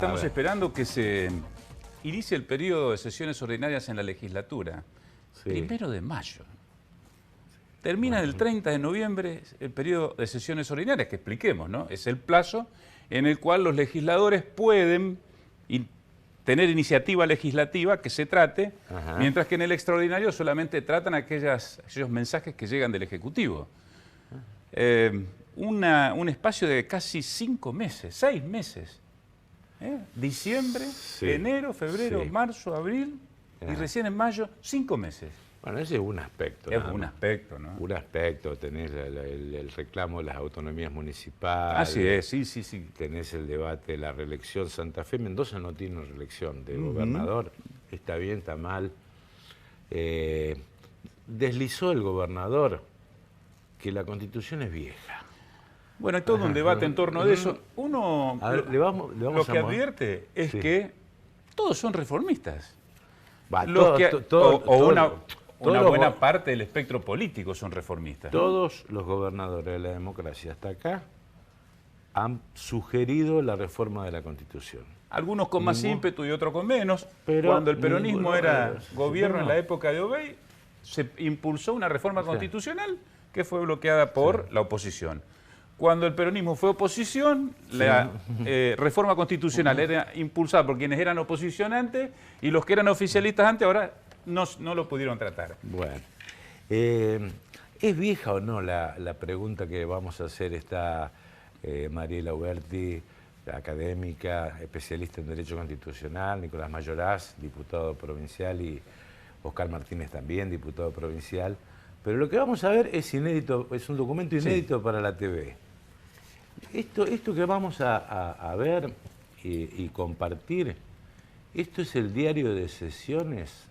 Estamos esperando que se inicie el periodo de sesiones ordinarias en la legislatura. Sí. 1 de mayo. Termina el 30 de noviembre el periodo de sesiones ordinarias, que expliquemos, ¿no? Es el plazo en el cual los legisladores pueden tener iniciativa legislativa que se trate, mientras que en el extraordinario solamente tratan aquellos mensajes que llegan del Ejecutivo. Un espacio de casi 5 meses, 6 meses. Diciembre, Sí. enero, febrero, Sí. marzo, abril y recién en mayo, 5 meses. Bueno, ese es un aspecto. Es nada un más. aspecto, ¿no? Un aspecto, tenés el reclamo de las autonomías municipales. Así es, sí. Tenés el debate de la reelección. Santa Fe, Mendoza no tiene una reelección de gobernador. Está bien, está mal. Deslizó el gobernador que la Constitución es vieja. Bueno, hay todo un debate en torno de eso. Uno A ver, le vamos lo que a advierte es Sí. que todos son reformistas. Va, Los que- una todos buena los- parte del espectro político son reformistas. Todos los gobernadores de la democracia hasta acá han sugerido la reforma de la Constitución. Algunos con más ímpetu y otros con menos. Pero Cuando el peronismo ninguno era de gobierno no. en la época de Obey, se impulsó una reforma constitucional que fue bloqueada por la oposición. Cuando el peronismo fue oposición, la reforma constitucional era impulsada por quienes eran oposición antes y los que eran oficialistas antes ahora no lo pudieron tratar. Bueno, ¿es vieja o no la pregunta que vamos a hacer? Está Mariela Uberti, académica, especialista en Derecho Constitucional, Nicolás Mayoraz, diputado provincial, y Oscar Martínez también, diputado provincial. Pero lo que vamos a ver es inédito, es un documento inédito para la TV. Esto que vamos a ver y compartir, esto es el diario de sesiones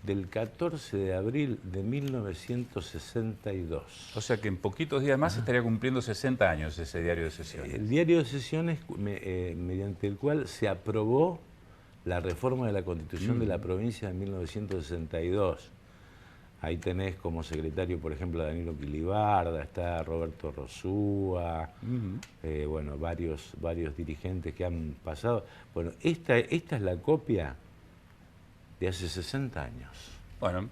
del 14 de abril de 1962. O sea que en poquitos días más estaría cumpliendo 60 años ese diario de sesiones. El diario de sesiones mediante el cual se aprobó la reforma de la Constitución de la provincia de 1962. Ahí tenés como secretario, por ejemplo, a Danilo Quilibarda, está Roberto Rosúa, bueno, varios dirigentes que han pasado. Bueno, esta es la copia de hace 60 años. Bueno,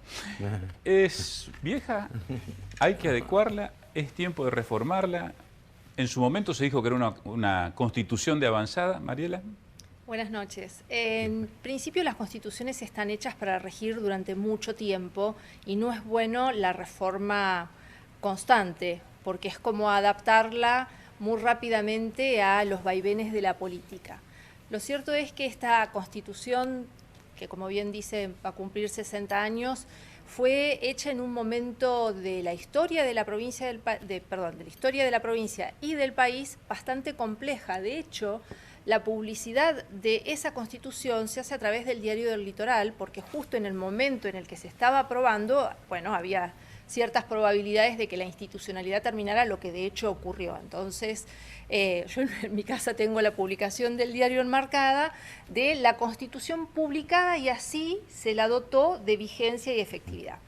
es vieja, hay que adecuarla, es tiempo de reformarla. En su momento se dijo que era una constitución de avanzada, Mariela. Buenas noches. En principio las constituciones están hechas para regir durante mucho tiempo y no es bueno la reforma constante, porque es como adaptarla muy rápidamente a los vaivenes de la política. Lo cierto es que esta constitución, que como bien dice va a cumplir 60 años, fue hecha en un momento de la historia de la provincia de la historia de la provincia y del país bastante compleja. De hecho, la publicidad de esa constitución se hace a través del Diario del Litoral, porque justo en el momento en el que se estaba aprobando, bueno, había ciertas probabilidades de que la institucionalidad terminara, lo que de hecho ocurrió. Entonces, yo en mi casa tengo la publicación del diario enmarcada de la Constitución publicada y así se la dotó de vigencia y efectividad.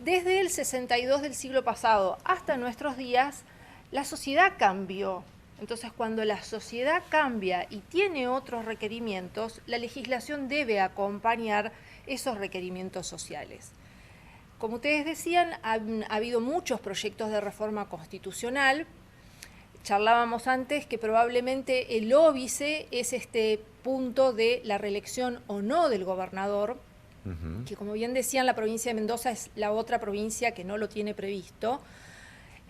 Desde el 62 del siglo pasado hasta nuestros días, la sociedad cambió. Entonces, cuando la sociedad cambia y tiene otros requerimientos, la legislación debe acompañar esos requerimientos sociales. Como ustedes decían, ha habido muchos proyectos de reforma constitucional. Charlábamos antes que probablemente el óbice es este punto de la reelección o no del gobernador, que como bien decían, la provincia de Mendoza es la otra provincia que no lo tiene previsto.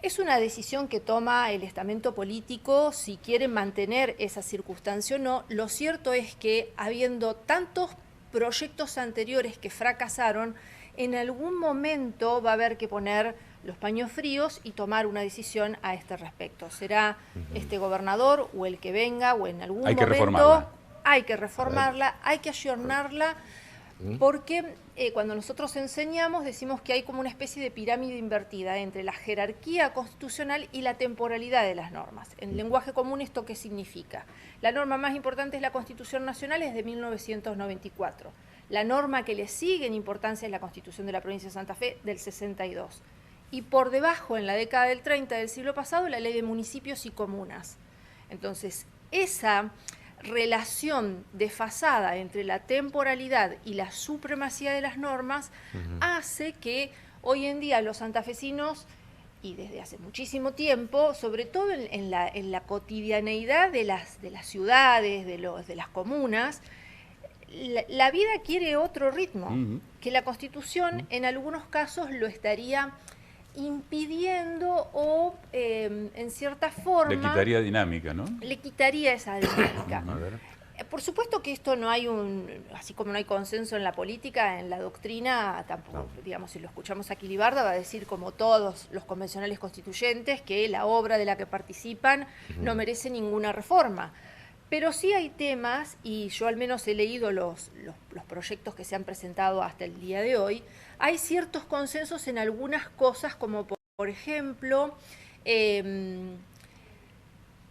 Es una decisión que toma el estamento político si quiere mantener esa circunstancia o no. Lo cierto es que, habiendo tantos proyectos anteriores que fracasaron, en algún momento va a haber que poner los paños fríos y tomar una decisión a este respecto. Será este gobernador o el que venga, o en algún momento hay que reformarla, hay que ayornarla, porque cuando nosotros enseñamos decimos que hay como una especie de pirámide invertida entre la jerarquía constitucional y la temporalidad de las normas. En lenguaje común, ¿esto qué significa? La norma más importante es la Constitución Nacional, es de 1994. La norma que le sigue en importancia es la Constitución de la provincia de Santa Fe del 62. Y por debajo, en la década del 30 del siglo pasado, la Ley de Municipios y Comunas. Entonces, esa relación desfasada entre la temporalidad y la supremacía de las normas hace que hoy en día los santafesinos, y desde hace muchísimo tiempo, sobre todo en la cotidianeidad de las ciudades, de las comunas, la vida quiere otro ritmo, que la Constitución en algunos casos lo estaría impidiendo o en cierta forma... Le quitaría dinámica, ¿no? Le quitaría esa dinámica. Por supuesto que esto no hay así como no hay consenso en la política, en la doctrina, tampoco, digamos, si lo escuchamos a Quilibarda va a decir, como todos los convencionales constituyentes, que la obra de la que participan no merece ninguna reforma. Pero sí hay temas, y yo al menos he leído los proyectos que se han presentado hasta el día de hoy, hay ciertos consensos en algunas cosas, como por ejemplo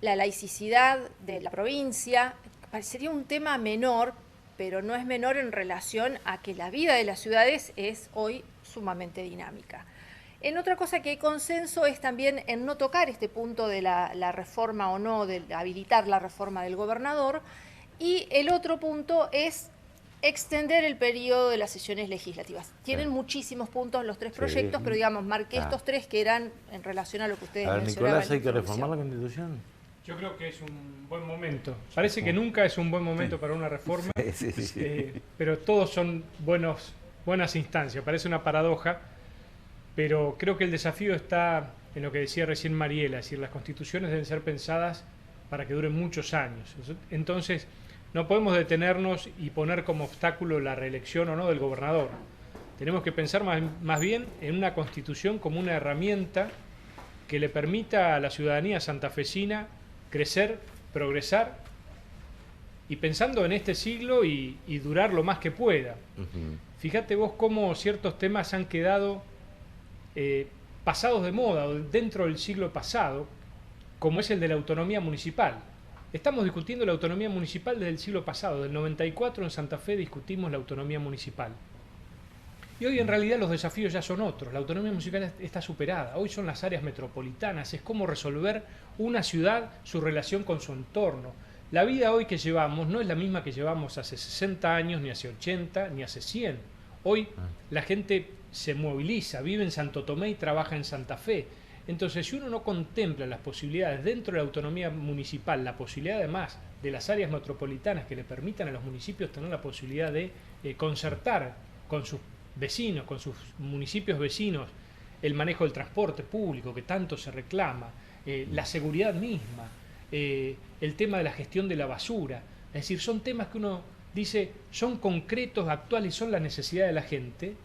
la laicidad de la provincia. Parecería un tema menor, pero no es menor en relación a que la vida de las ciudades es hoy sumamente dinámica. En otra cosa que hay consenso es también en no tocar este punto de la reforma o no, de habilitar la reforma del gobernador, y el otro punto es extender el periodo de las sesiones legislativas. Tienen muchísimos puntos los tres proyectos, pero digamos, marqué estos tres que eran en relación a lo que ustedes mencionaban. Nicolás, ¿hay que reformar la Constitución? Yo creo que es un buen momento. Parece que nunca es un buen momento para una reforma, pero todos son buenas instancias. Parece una paradoja, pero creo que el desafío está en lo que decía recién Mariela, es decir, las constituciones deben ser pensadas para que duren muchos años. Entonces, no podemos detenernos y poner como obstáculo la reelección o no del gobernador. Tenemos que pensar más bien en una constitución como una herramienta que le permita a la ciudadanía santafesina crecer, progresar, y pensando en este siglo y durar lo más que pueda. Fíjate vos cómo ciertos temas han quedado pasados de moda o dentro del siglo pasado, como es el de la autonomía municipal. Estamos discutiendo la autonomía municipal desde el siglo pasado. Del 94 en Santa Fe discutimos la autonomía municipal. Y hoy en realidad los desafíos ya son otros. La autonomía municipal está superada. Hoy son las áreas metropolitanas. Es cómo resolver una ciudad, su relación con su entorno. La vida hoy que llevamos no es la misma que llevamos hace 60 años, ni hace 80, ni hace 100. Hoy la gente se moviliza, vive en Santo Tomé y trabaja en Santa Fe. Entonces, si uno no contempla las posibilidades dentro de la autonomía municipal, la posibilidad además de las áreas metropolitanas que le permitan a los municipios tener la posibilidad de concertar con sus vecinos, con sus municipios vecinos, el manejo del transporte público que tanto se reclama, la seguridad misma, el tema de la gestión de la basura. Es decir, son temas que uno dice son concretos, actuales, son la necesidad de la gente.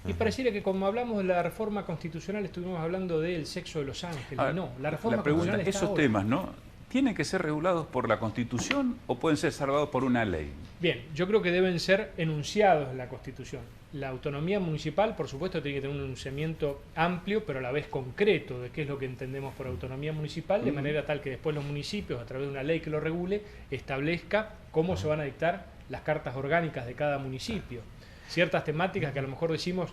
Y pareciera que como hablamos de la reforma constitucional estuvimos hablando del sexo de los ángeles. Ahora, no, la reforma la pregunta, constitucional está esos ahora. temas, ¿no? ¿Tienen que ser regulados por la Constitución o pueden ser salvados por una ley? Bien, yo creo que deben ser enunciados en la Constitución. La autonomía municipal, por supuesto, tiene que tener un enunciamiento amplio, pero a la vez concreto de qué es lo que entendemos por autonomía municipal, de manera tal que después los municipios, a través de una ley que lo regule, establezca cómo se van a dictar las cartas orgánicas de cada municipio. Ciertas temáticas que a lo mejor decimos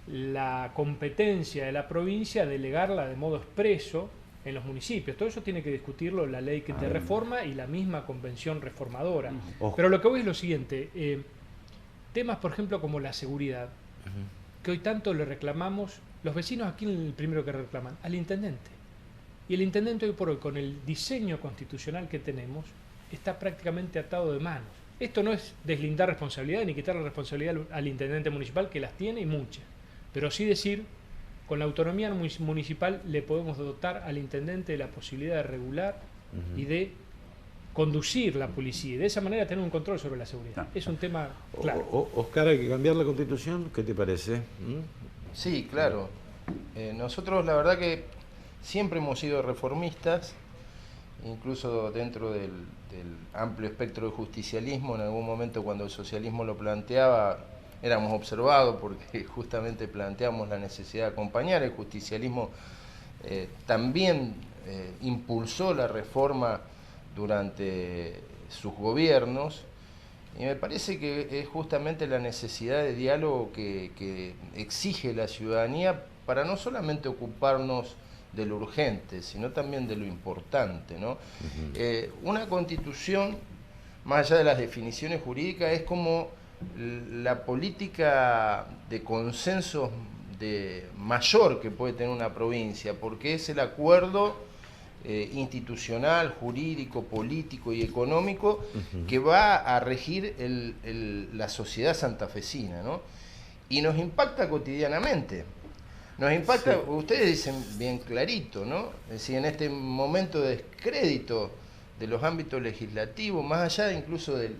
la competencia de la provincia, delegarla de modo expreso en los municipios. Todo eso tiene que discutirlo la ley de reforma y la misma convención reformadora. Pero lo que voy es lo siguiente, temas por ejemplo como la seguridad, que hoy tanto le reclamamos, los vecinos aquí el primero que reclaman, al intendente. Y el intendente hoy por hoy, con el diseño constitucional que tenemos, está prácticamente atado de manos. Esto no es deslindar responsabilidad ni quitar la responsabilidad al intendente municipal, que las tiene y muchas, pero sí decir, con la autonomía municipal le podemos dotar al intendente de la posibilidad de regular y de conducir la policía y de esa manera tener un control sobre la seguridad. Es un tema claro. Oscar, ¿hay que cambiar la Constitución? ¿Qué te parece? Sí, claro. Nosotros la verdad que siempre hemos sido reformistas, incluso dentro del amplio espectro del justicialismo. En algún momento cuando el socialismo lo planteaba éramos observados porque justamente planteamos la necesidad de acompañar. El justicialismo también impulsó la reforma durante sus gobiernos y me parece que es justamente la necesidad de diálogo que exige la ciudadanía para no solamente ocuparnos de lo urgente, sino también de lo importante, ¿no? Una constitución más allá de las definiciones jurídicas, es como la política de consenso mayor que puede tener una provincia, porque es el acuerdo institucional, jurídico, político y económico que va a regir la sociedad santafesina, ¿no? Y nos impacta cotidianamente. Nos impacta, ustedes dicen bien clarito, ¿no? Es decir, en este momento de descrédito de los ámbitos legislativos, más allá incluso del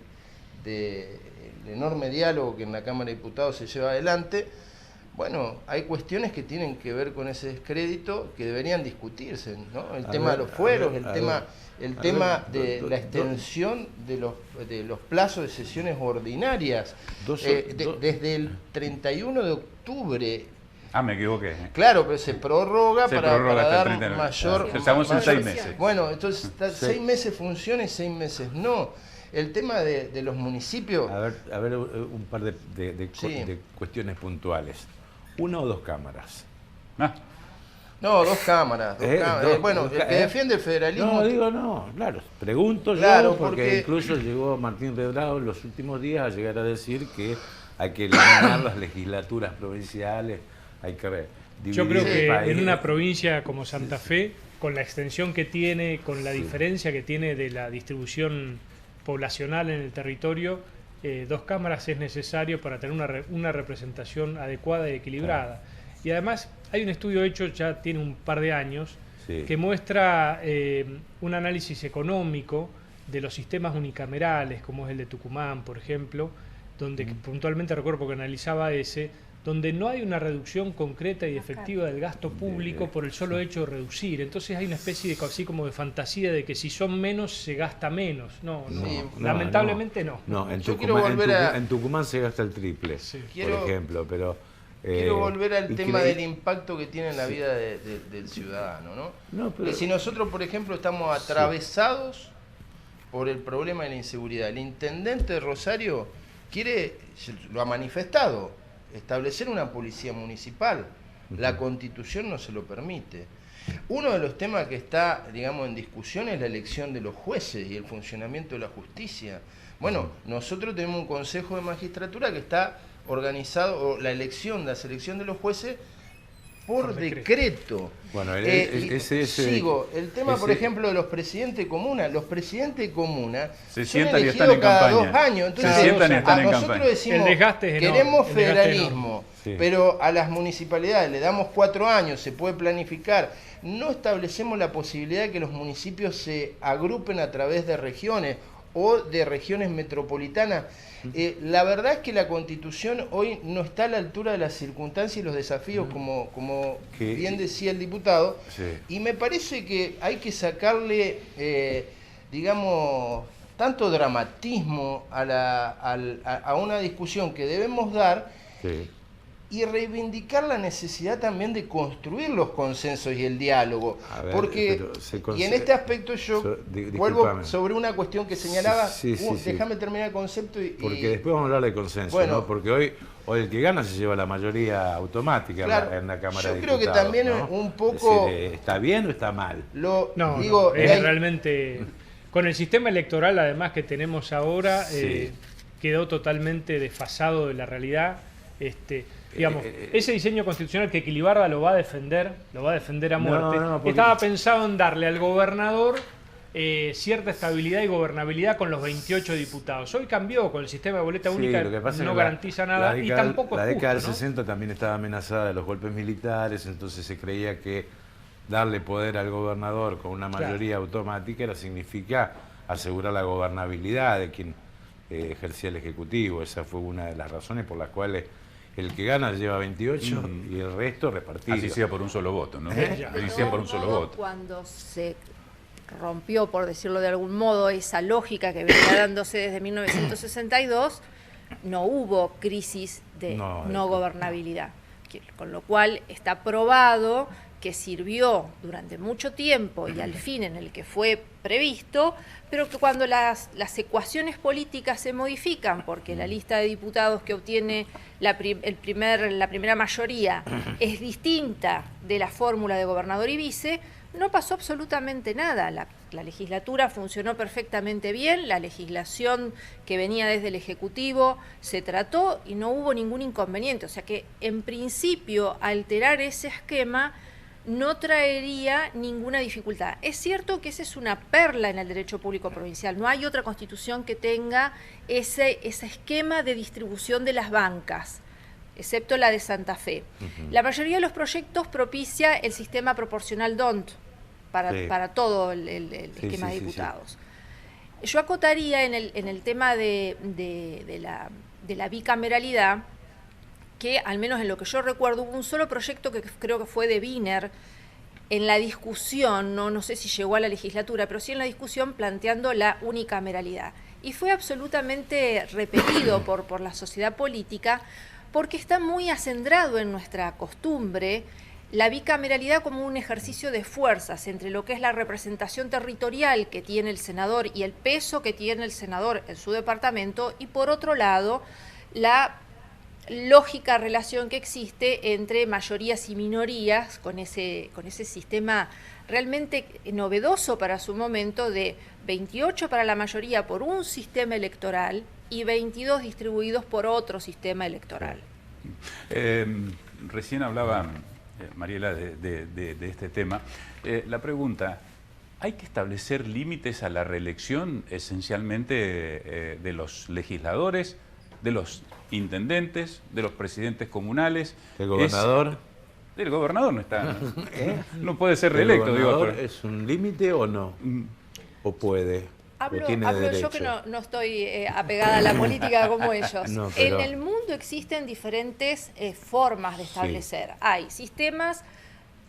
enorme diálogo que en la Cámara de Diputados se lleva adelante, bueno, hay cuestiones que tienen que ver con ese descrédito que deberían discutirse, ¿no? El tema de los fueros, el tema de la extensión de los plazos de sesiones ordinarias. Desde el 31 de octubre. Ah, me equivoqué. Claro, pero se prorroga para dar mayor... Estamos en 6 meses. Bueno, entonces 6 meses funciona y 6 meses no. El tema de los municipios... A ver un par de cuestiones puntuales. 1 o 2 cámaras. No, 2 cámaras. Bueno, el que defiende el federalismo... No, claro. Pregunto yo, porque incluso llegó Martín Redrado en los últimos días a llegar a decir que hay que eliminar las legislaturas provinciales, hay que dividir. Yo creo que en una provincia como Santa Fe, con la extensión que tiene, con la diferencia que tiene de la distribución poblacional en el territorio, 2 cámaras es necesario para tener una representación adecuada y equilibrada. Y además hay un estudio hecho, ya tiene un par de años, que muestra un análisis económico de los sistemas unicamerales, como es el de Tucumán, por ejemplo, donde puntualmente recuerdo porque analizaba donde no hay una reducción concreta y efectiva del gasto público por el solo hecho de reducir. Entonces hay una especie de así como de fantasía de que si son menos se gasta menos. Lamentablemente no. No, en Tucumán se gasta el triple, por ejemplo, pero... Quiero volver al tema del impacto que tiene en la vida del ciudadano, ¿no? Pero si nosotros, por ejemplo, estamos atravesados por el problema de la inseguridad, el intendente de Rosario lo ha manifestado, establecer una policía municipal. La Constitución no se lo permite. Uno de los temas que está, digamos, en discusión es la elección de los jueces y el funcionamiento de la justicia. Bueno, nosotros tenemos un Consejo de Magistratura que está organizado, o la selección de los jueces por decreto. Bueno, el tema, por ejemplo, de los presidentes de comuna. Los presidentes de comuna se son sientan elegidos y están en cada campaña. 2 años. Entonces, se sientan y están en nosotros campaña. decimos, queremos federalismo, pero a las municipalidades le damos 4 años, se puede planificar. No establecemos la posibilidad de que los municipios se agrupen a través de regiones o de regiones metropolitanas. La verdad es que la Constitución hoy no está a la altura de las circunstancias y los desafíos, como bien decía el diputado, y me parece que hay que sacarle, digamos, tanto dramatismo a una discusión que debemos dar y reivindicar la necesidad también de construir los consensos y el diálogo. Y en este aspecto yo vuelvo sobre una cuestión que señalaba, déjame terminar el concepto. Porque después vamos a hablar de consenso, ¿no? Porque hoy el que gana se lleva la mayoría automática en la Cámara de Diputados. Yo creo que también un poco... ¿Está bien o está mal? Realmente... Con el sistema electoral, además, que tenemos ahora, quedó totalmente desfasado de la realidad. Digamos, ese diseño constitucional que Equilibarda lo va a defender a muerte, estaba pensado en darle al gobernador cierta estabilidad y gobernabilidad con los 28 diputados. Hoy cambió con el sistema de boleta única, no garantiza nada y tampoco es la década del justo, 60 también estaba amenazada de los golpes militares, entonces se creía que darle poder al gobernador con una mayoría automática significa asegurar la gobernabilidad de quien ejercía el Ejecutivo. Esa fue una de las razones por las cuales el que gana lleva 28 y el resto repartido. Así sea por un solo voto, ¿no? Así sea por un solo voto. Cuando se rompió, por decirlo de algún modo, esa lógica que venía dándose desde 1962, no hubo crisis de no gobernabilidad. Con lo cual está probado que sirvió durante mucho tiempo y al fin en el que fue previsto, pero que cuando las ecuaciones políticas se modifican, porque la lista de diputados que obtiene la primera mayoría es distinta de la fórmula de gobernador y vice, no pasó absolutamente nada. La legislatura funcionó perfectamente bien, la legislación que venía desde el Ejecutivo se trató y no hubo ningún inconveniente. O sea que, en principio, alterar ese esquema no traería ninguna dificultad. Es cierto que esa es una perla en el derecho público provincial. No hay otra constitución que tenga ese esquema de distribución de las bancas, excepto la de Santa Fe. La mayoría de los proyectos propicia el sistema proporcional DONT para todo el esquema de diputados. Yo acotaría en el tema de la bicameralidad, que al menos en lo que yo recuerdo hubo un solo proyecto que creo que fue de Wiener en la discusión, no sé si llegó a la legislatura, pero sí en la discusión planteando la unicameralidad. Y fue absolutamente repelido por la sociedad política, porque está muy acendrado en nuestra costumbre la bicameralidad como un ejercicio de fuerzas entre lo que es la representación territorial que tiene el senador y el peso que tiene el senador en su departamento, y por otro lado la lógica relación que existe entre mayorías y minorías con ese sistema realmente novedoso para su momento de 28 para la mayoría por un sistema electoral y 22 distribuidos por otro sistema electoral. Recién hablaba Mariela de este tema. La pregunta, ¿hay que establecer límites a la reelección esencialmente de los legisladores, de los intendentes, de los presidentes comunales? ¿El gobernador? El gobernador no está, no puede ser reelecto. ¿El gobernador es un límite o no? ¿O puede? Hablo yo que no estoy apegada a la política como ellos. No, pero... En el mundo existen diferentes formas de establecer. Sí. Hay sistemas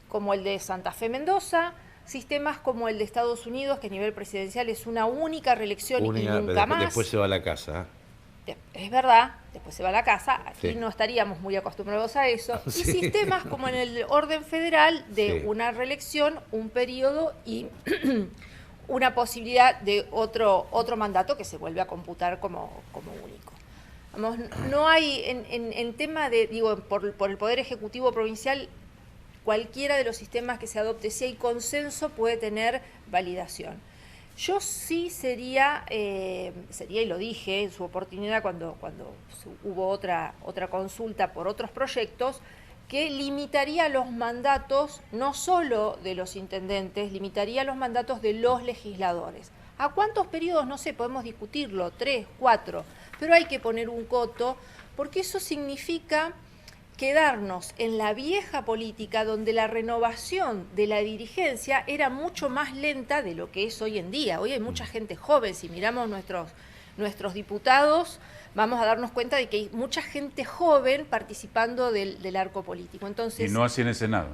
como el de Santa Fe Mendoza, sistemas como el de Estados Unidos, que a nivel presidencial es una única reelección y nunca más. Después se va a la casa. Es verdad, después se va a la casa, aquí sí. No estaríamos muy acostumbrados a eso. Sí. Y sistemas como en el orden federal de sí. Una reelección, un periodo y una posibilidad de otro mandato que se vuelve a computar como único. Vamos, no hay, en tema de, digo, por el Poder Ejecutivo Provincial, cualquiera de los sistemas que se adopte, si hay consenso, puede tener validación. Yo sí sería, y lo dije en su oportunidad cuando hubo otra consulta por otros proyectos, que limitaría los mandatos, no solo de los intendentes, limitaría los mandatos de los legisladores. ¿A cuántos periodos? No sé, podemos discutirlo, 3, 4, pero hay que poner un coto, porque eso significa quedarnos en la vieja política donde la renovación de la dirigencia era mucho más lenta de lo que es hoy en día. Hoy hay mucha gente joven, si miramos nuestros diputados, vamos a darnos cuenta de que hay mucha gente joven participando del arco político. Entonces, y no así en el Senado.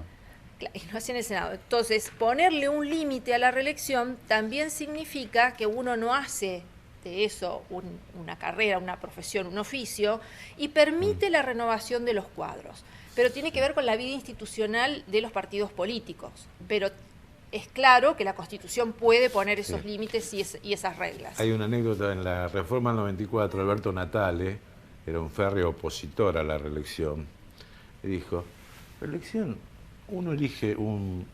Y no así en el Senado. Entonces, ponerle un límite a la reelección también significa que uno no hace de eso una carrera, una profesión, un oficio, y permite la renovación de los cuadros. Pero tiene que ver con la vida institucional de los partidos políticos. Pero es claro que la Constitución puede poner esos límites y esas reglas. Hay una anécdota en la reforma del 94, Alberto Natale era un férreo opositor a la reelección, y dijo, reelección, uno elige un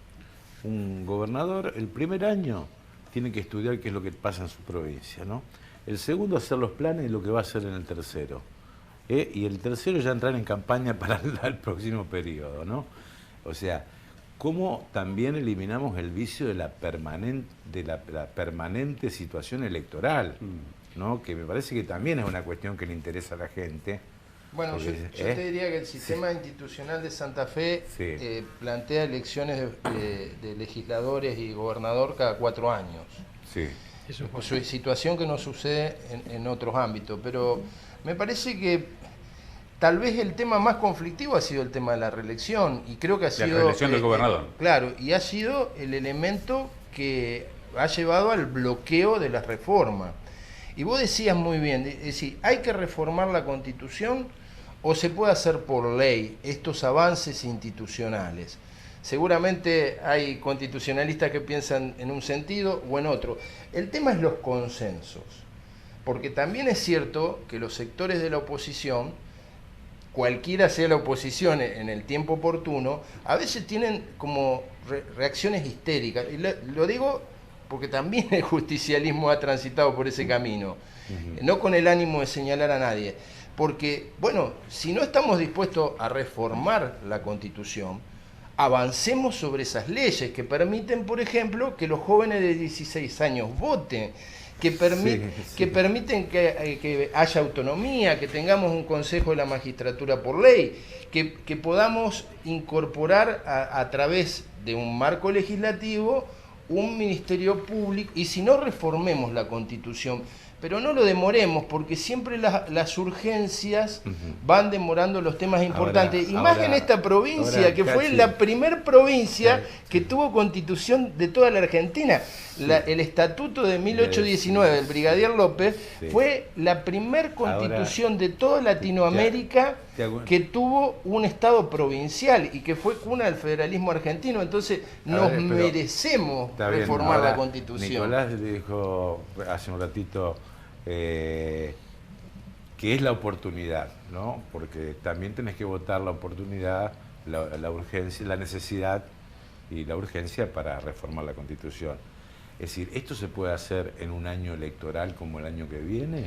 gobernador, el primer año tiene que estudiar qué es lo que pasa en su provincia, ¿no? El segundo, hacer los planes y lo que va a hacer en el tercero. Y el tercero ya entrar en campaña para el próximo periodo, ¿no? O sea, cómo también eliminamos el vicio de la permanente situación electoral, ¿no? Que me parece que también es una cuestión que le interesa a la gente. Bueno, yo te diría que el sistema institucional de Santa Fe plantea elecciones de legisladores y gobernador cada 4 años. Sí. Situación que no sucede en otros ámbitos, pero me parece que tal vez el tema más conflictivo ha sido el tema de la reelección, y creo que ha sido... La reelección del gobernador. Claro, y ha sido el elemento que ha llevado al bloqueo de la reforma. Y vos decías muy bien, es decir, ¿hay que reformar la Constitución o se puede hacer por ley estos avances institucionales? Seguramente hay constitucionalistas que piensan en un sentido o en otro. El tema es los consensos, porque también es cierto que los sectores de la oposición cualquiera sea la oposición en el tiempo oportuno, a veces tienen como reacciones histéricas. Y lo digo porque también el justicialismo ha transitado por ese camino, no con el ánimo de señalar a nadie. Porque, bueno, si no estamos dispuestos a reformar la Constitución, avancemos sobre esas leyes que permiten, por ejemplo, que los jóvenes de 16 años voten, que permiten que haya autonomía, que tengamos un Consejo de la Magistratura por ley, que podamos incorporar a través de un marco legislativo un Ministerio Público, y si no, reformemos la Constitución. Pero no lo demoremos, porque siempre las urgencias van demorando los temas importantes. Más en esta provincia, que fue la primer provincia que tuvo constitución de toda la Argentina. El estatuto de 1819 del Brigadier López fue la primer constitución de toda Latinoamérica que tuvo un Estado provincial y que fue cuna del federalismo argentino. Entonces nos merecemos reformar la Constitución. Nicolás dijo hace un ratito que es la oportunidad, ¿no? Porque también tenés que votar la oportunidad, la urgencia, la necesidad y la urgencia para reformar la Constitución. Es decir, ¿esto se puede hacer en un año electoral como el año que viene?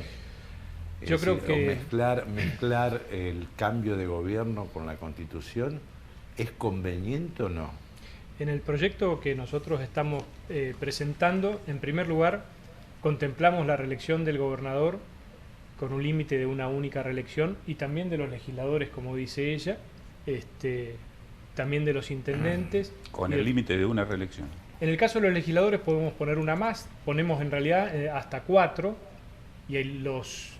Yo creo que... mezclar el cambio de gobierno con la Constitución, ¿es conveniente o no? En el proyecto que nosotros estamos presentando, en primer lugar, contemplamos la reelección del gobernador con un límite de una única reelección y también de los legisladores, como dice ella, también de los intendentes. Con el límite de una reelección. En el caso de los legisladores podemos poner una más, ponemos en realidad hasta 4, y los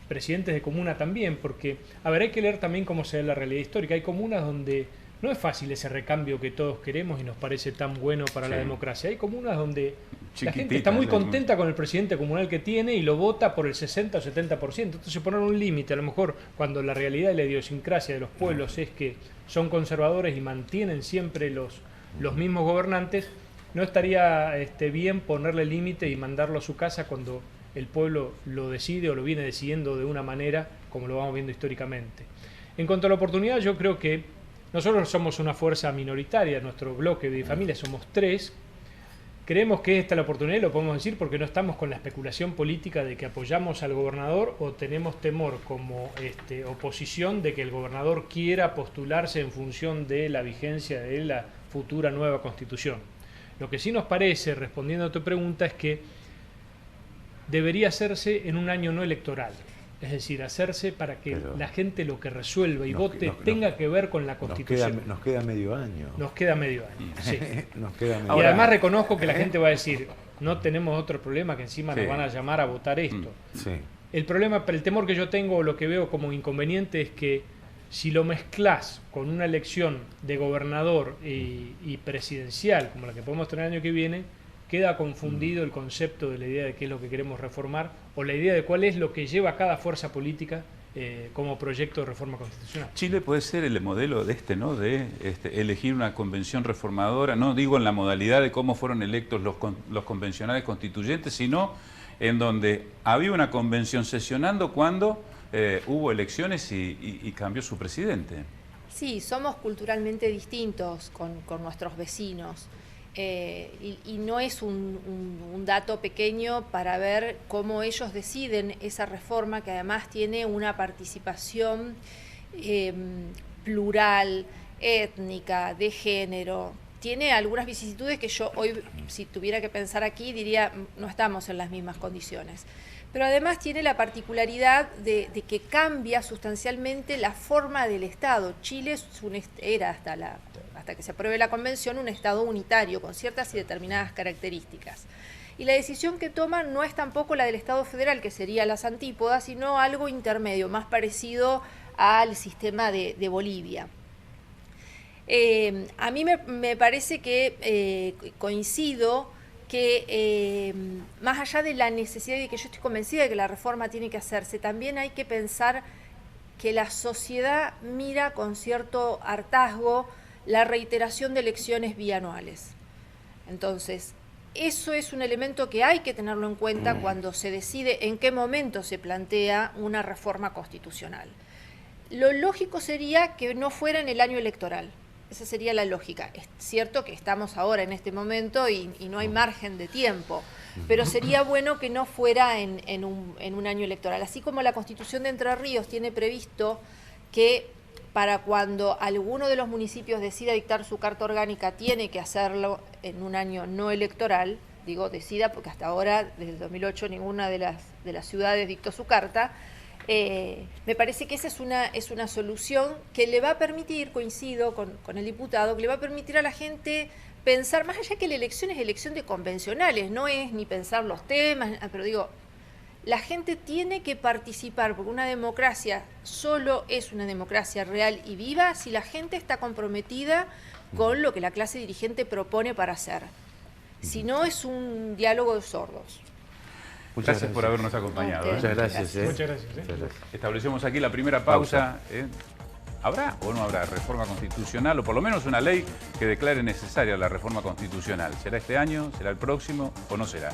presidentes de comuna también, porque, a ver, hay que leer también cómo se ve la realidad histórica. Hay comunas donde no es fácil ese recambio que todos queremos y nos parece tan bueno para la democracia. Hay comunas donde la gente está muy contenta con el presidente comunal que tiene y lo vota por el 60 o 70%. Entonces poner un límite, a lo mejor cuando la realidad y la idiosincrasia de los pueblos es que son conservadores y mantienen siempre los mismos gobernantes, no estaría bien ponerle límite y mandarlo a su casa cuando el pueblo lo decide o lo viene decidiendo de una manera como lo vamos viendo históricamente. En cuanto a la oportunidad, yo creo que nosotros somos una fuerza minoritaria, nuestro bloque de familia somos 3. Creemos que esta es la oportunidad, y lo podemos decir porque no estamos con la especulación política de que apoyamos al gobernador o tenemos temor como oposición de que el gobernador quiera postularse en función de la vigencia de la futura nueva Constitución. Lo que sí nos parece, respondiendo a tu pregunta, es que debería hacerse en un año no electoral. Es decir, hacerse para que la gente lo que resuelva y vote tenga que ver con la Constitución. Nos queda medio año. Nos queda medio año, sí. Nos queda medio y además reconozco que la gente va a decir, no tenemos otro problema que encima nos van a llamar a votar esto. Sí. El problema, el temor que yo tengo, o lo que veo como inconveniente, es que si lo mezclas con una elección de gobernador y presidencial, como la que podemos tener el año que viene, queda confundido el concepto de la idea de qué es lo que queremos reformar o la idea de cuál es lo que lleva a cada fuerza política como proyecto de reforma constitucional. Chile puede ser el modelo de ¿no? De elegir una convención reformadora, no digo en la modalidad de cómo fueron electos los convencionales constituyentes, sino en donde había una convención sesionando cuando hubo elecciones y cambió su presidente. Sí, somos culturalmente distintos con nuestros vecinos. Y no es un dato pequeño para ver cómo ellos deciden esa reforma, que además tiene una participación plural, étnica, de género. Tiene algunas vicisitudes que yo hoy, si tuviera que pensar aquí, diría no estamos en las mismas condiciones. Pero además tiene la particularidad de que cambia sustancialmente la forma del Estado. Chile era hasta que se apruebe la convención un Estado unitario con ciertas y determinadas características. Y la decisión que toma no es tampoco la del Estado federal, que sería las antípodas, sino algo intermedio, más parecido al sistema de Bolivia. A mí me parece que coincido que más allá de la necesidad de que yo estoy convencida de que la reforma tiene que hacerse, también hay que pensar que la sociedad mira con cierto hartazgo la reiteración de elecciones bianuales. Entonces, eso es un elemento que hay que tenerlo en cuenta cuando se decide en qué momento se plantea una reforma constitucional. Lo lógico sería que no fuera en el año electoral. Esa sería la lógica. Es cierto que estamos ahora en este momento y no hay margen de tiempo, pero sería bueno que no fuera en un año electoral. Así como la Constitución de Entre Ríos tiene previsto que para cuando alguno de los municipios decida dictar su carta orgánica tiene que hacerlo en un año no electoral, digo decida porque hasta ahora, desde el 2008, ninguna de las ciudades dictó su carta. Me parece que esa es una solución que le va a permitir, coincido con el diputado, que le va a permitir a la gente pensar, más allá que la elección es elección de convencionales, no es ni pensar los temas, pero digo, la gente tiene que participar, porque una democracia solo es una democracia real y viva si la gente está comprometida con lo que la clase dirigente propone para hacer. Si no, es un diálogo de sordos. Muchas gracias por habernos acompañado. Muchas gracias. Muchas gracias. Muchas gracias. Establecemos aquí la primera pausa. ¿Habrá o no habrá reforma constitucional, o por lo menos una ley que declare necesaria la reforma constitucional? ¿Será este año? ¿Será el próximo? ¿O no será?